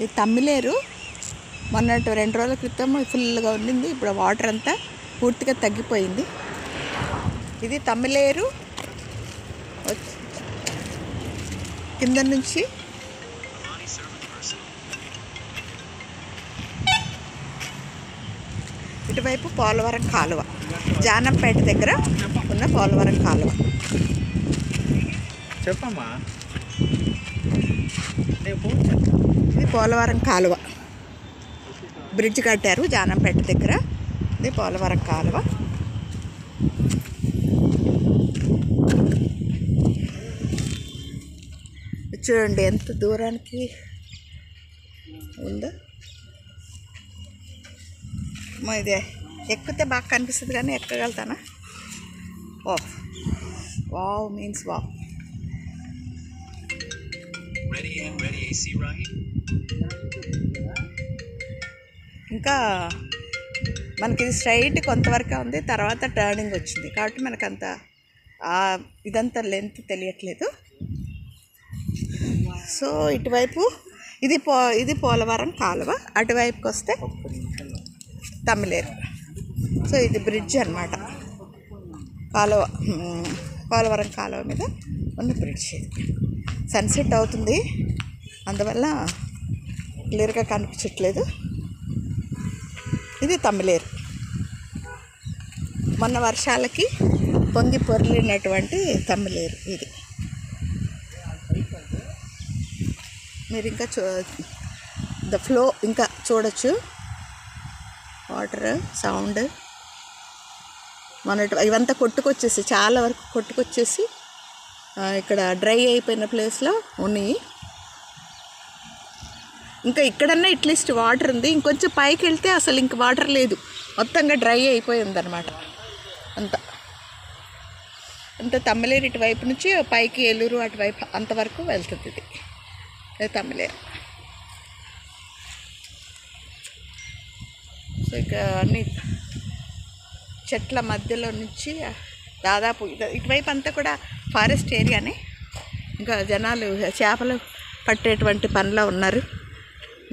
ఈ తమ్మిలేరు మొన్న 2 రోజుల క్రితం ఫుల్గా ఉండింది. ఇప్పుడు వాటర్ అంతా పూర్తిగా తగ్గిపోయింది. ఇది తమ్మిలేరు కింద నుంచి ఇటువైపు పోలవరం కాలువ, జానంపేట దగ్గర ఉన్న పోలవరం కాలువ. చెప్పమ్మా. ఇది పోలవరం కాలువ, బ్రిడ్జ్ కట్టారు జానంపేట దగ్గర. ఇది పోలవరం కాలువ. చూడండి ఎంత దూరానికి ఉందో. ఇది ఎక్కితే బాగా కనిపిస్తుంది కానీ ఎక్కగలుగుతానా? ఓ వావ్ మీన్స్ వావ్. ఇంకా మనకి ఇది స్ట్రైట్ కొంతవరకే ఉంది, తర్వాత టర్నింగ్ వచ్చింది కాబట్టి మనకంత ఇదంతా లెంత్ తెలియట్లేదు. సో ఇటువైపు ఇది పోలవరం కాలువ, అటువైపుకి వస్తే తమ్మిలేరు. సో ఇది బ్రిడ్జ్ అన్నమాట, కాలువ, పోలవరం కాలువ మీద ఉన్న బ్రిడ్జ్. సన్సెట్ అవుతుంది, అందువల్ల క్లియర్గా కనిపించట్లేదు. ఇది తమ్మిలేరు. మొన్న వర్షాలకి పొంగి పొర్లినటువంటి తమ్మిలేరు ఇది. మీరు ఇంకా ద ఫ్లో ఇంకా చూడొచ్చు. వాటర్ సౌండ్ మన ఇవంతా కొట్టుకొచ్చేసి, చాలా వరకు కొట్టుకొచ్చేసి ఇక్కడ డ్రై అయిపోయిన ప్లేస్లో ఉన్నాయి. ఇంకా ఇక్కడన్నా అట్లీస్ట్ వాటర్ ఉంది. ఇంకొంచెం పైకి వెళ్తే అసలు ఇంక వాటర్ లేదు, మొత్తంగా డ్రై అయిపోయింది అనమాట అంత తమ్మిలేరు. ఇటువైపు నుంచి పైకి ఏలూరు అటువైపు అంతవరకు వెళ్తుంది ఇది తమ్మిలేరు. సో ఇక అన్ని చెట్ల మధ్యలో నుంచి దాదాపు ఇటువైపు అంతా కూడా ఫారెస్ట్ ఏరియానే. ఇంకా జనాలు చేపలు పట్టేటువంటి పనిలో ఉన్నారు.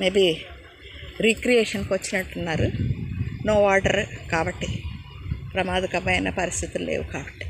మేబీ రీక్రియేషన్కి వచ్చినట్టున్నారు. నో వాటర్ కాబట్టి, ప్రమాదకరమైన పరిస్థితులు లేవు కాబట్టి.